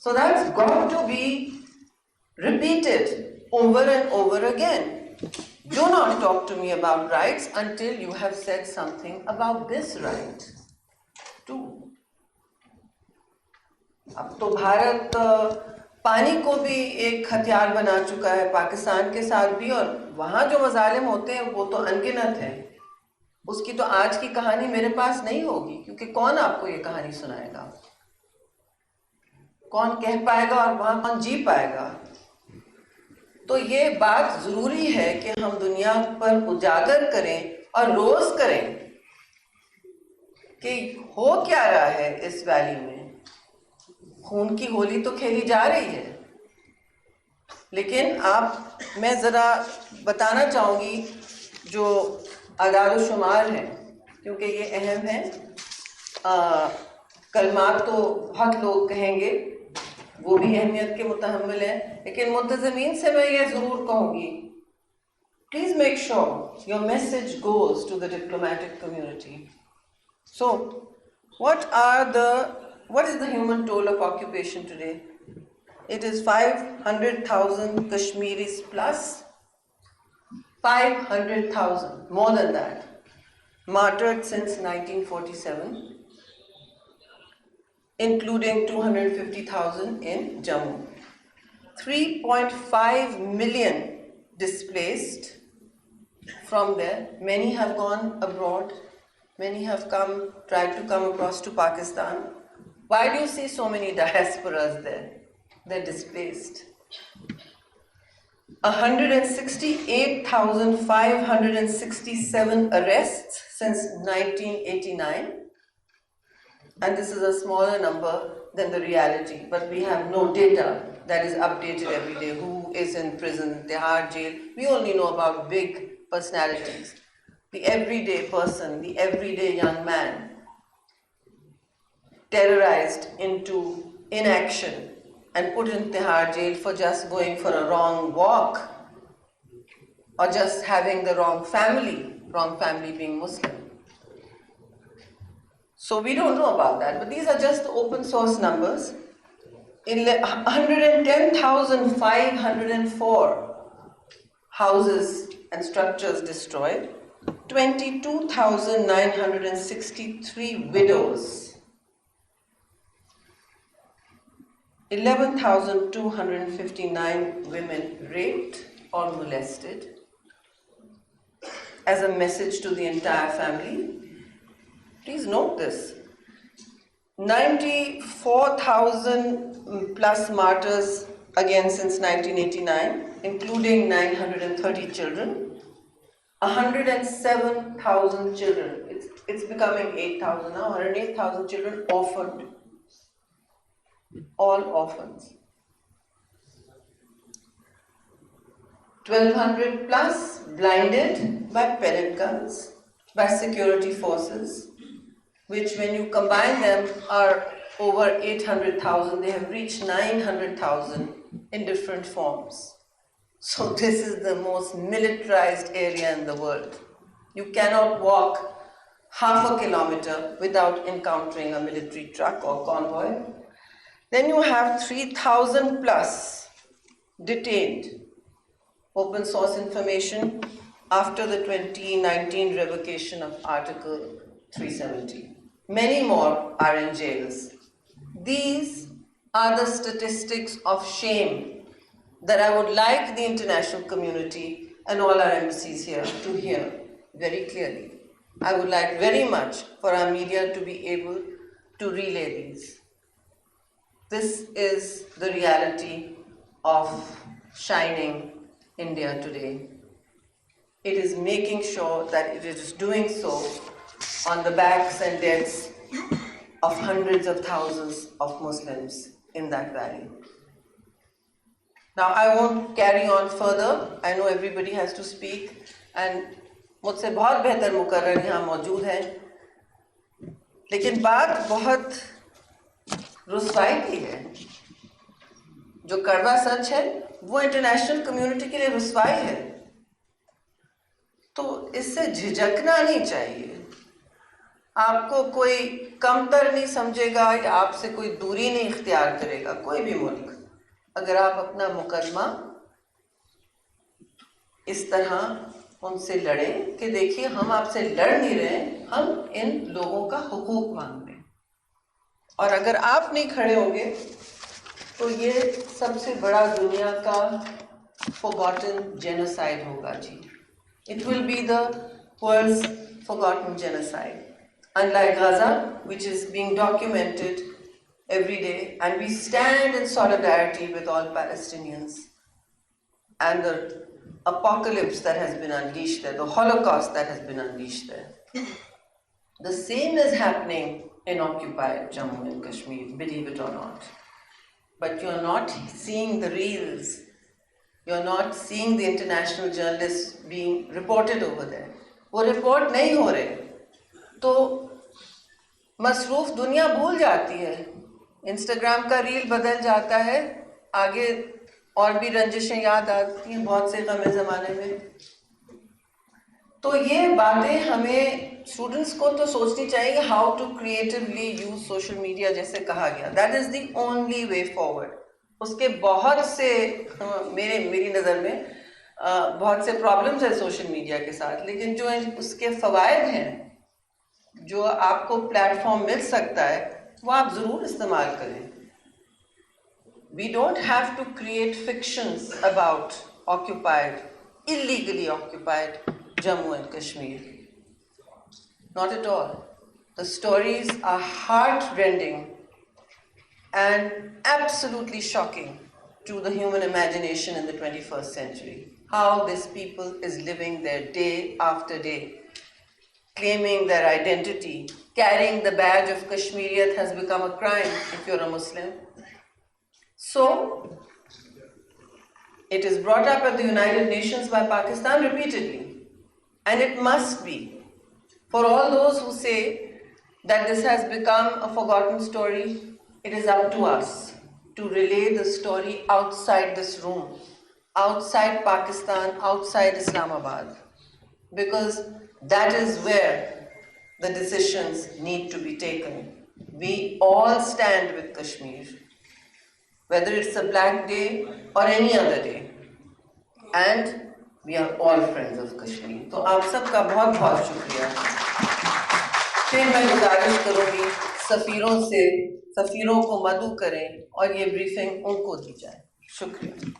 So that's got to be repeated over and over again. Do not talk to me about rights until you have said something about this right too. अब तो भारत पानी को भी एक हथियार बना चुका है, पाकिस्तान के साथ भी, और वहाँ जो मजालिम होते हैं वो तो अनगिनत हैं। उसकी तो आज की कहानी मेरे पास नहीं होगी, क्योंकि कौन आपको ये कहानी सुनाएगा, कौन कह पाएगा और वहाँ कौन जी पाएगा। तो ये बात ज़रूरी है कि हम दुनिया पर उजागर करें और रोज़ करें कि हो क्या रहा है इस वैली में। खून की होली तो खेली जा रही है, लेकिन मैं ज़रा बताना चाहूँगी जो आदाद शुमार हैं, क्योंकि ये अहम है। कलमात तो बहुत लोग कहेंगे, वो भी अहमियत के मुतहम्मिल हैं, लेकिन मुंतज़मीन से मैं ये ज़रूर कहूँगी, please make sure your message goes to the diplomatic community. So what is the human toll of occupation today? It is 500,000 Kashmiris plus, 500,000, more than that, martyred since 1947, including 250,000 in Jammu. 3.5 million displaced from there. Many have gone abroad. Many have tried to come across to Pakistan. Why do you see so many diasporas there? They're displaced. 168,567 arrests since 1989. And this is a smaller number than the reality, but we have no data that is updated every day. Who is in prison, Tihar jail? We only know about big personalities. The everyday person, the everyday young man, terrorized into inaction and put in Tihar jail for just going for a wrong walk or just having the wrong family being Muslim. So we don't know about that, but these are just open source numbers. 110,504 houses and structures destroyed, 22,963 widows, 11,259 women raped or molested. As a message to the entire family, please note this: 94,000 plus martyrs again since 1989, including 930 children. 107,000 children. It's becoming 8,000 now. 108,000 children orphaned. All orphans. 1,200 plus blinded by pellet guns, by security forces, which when you combine them are over 800,000. They have reached 900,000 in different forms. So this is the most militarized area in the world. You cannot walk half a kilometer without encountering a military truck or convoy. Then you have 3,000 plus detained. Open source information after the 2019 revocation of Article 370. Many more are in jails. These are the statistics of shame that I would like the international community and all our embassies here to hear very clearly. I would like very much for our media to be able to relay these. This is the reality of shining India today. It is making sure that it is doing so on the backs and deaths of hundreds of thousands of Muslims in that valley. Now I won't carry on further. I know everybody has to speak and मुझसे बहुत बेहतर मुकर्रर यहाँ मौजूद हैं, लेकिन बात बहुत रुस्वाई की है। जो कड़वा सच है वो इंटरनेशनल कम्युनिटी के लिए रुस्वाई है, तो इससे झिझकना नहीं चाहिए। آپ کو کوئی کمتر نہیں سمجھے گا یا آپ سے کوئی دوری نہیں اختیار کرے گا. کوئی بھی ملک اگر آپ اپنا مقدمہ اس طرح ان سے لڑیں کہ دیکھیے ہم آپ سے لڑ نہیں رہے, ہم ان لوگوں کا حقوق مانگ رہے ہیں, اور اگر آپ نہیں کھڑے ہوں گے تو یہ سب سے بڑا دنیا کا forgotten genocide ہوگا جی. It will be the world's forgotten genocide. Unlike Gaza, which is being documented every day, and we stand in solidarity with all Palestinians and the apocalypse that has been unleashed there, the Holocaust that has been unleashed there. The same is happening in occupied Jammu and Kashmir, believe it or not. But you're not seeing the reels. You're not seeing the international journalists being reported over there. وہ report نہیں ہو رہے تو مصروف دنیا بھول جاتی ہے. Instagram کا ریل بدل جاتا ہے, آگے اور بھی رنجشیں یاد آتی ہیں بہت سے غم زمانے میں. تو یہ باتیں ہمیں اسٹوڈنٹس کو تو سوچنی چاہیے کہ how to creatively use social media, جیسے کہا گیا that is the only way forward. اس کے بہت سے میری نظر میں بہت سے پرابلمس ہیں سوشل میڈیا کے ساتھ, لیکن جو اس کے فوائد ہیں, جو آپ کو پلیٹ فارم مل سکتا ہے, وہ آپ ضرور استعمال کریں. We don't have to create fictions about occupied, illegally occupied Jammu and Kashmir. Not at all. The stories are heart-rending and absolutely shocking to the human imagination in the 21st century. How this people is living their day after day, claiming their identity, carrying the badge of Kashmiriyat has become a crime if you're a Muslim. So, it is brought up at the United Nations by Pakistan repeatedly, and it must be. For all those who say that this has become a forgotten story, it is up to us to relay the story outside this room, outside Pakistan, outside Islamabad, because that is where the decisions need to be taken. We all stand with Kashmir, whether it's a black day or any other day, and we are all friends of Kashmir. تو آپ سب کا بہت بہت شکریہ. پھر میں گزارش کروں گی سفیروں سے, سفیروں کو مدعو کریں اور یہ بریفنگ ان کو دی جائے. شکریہ.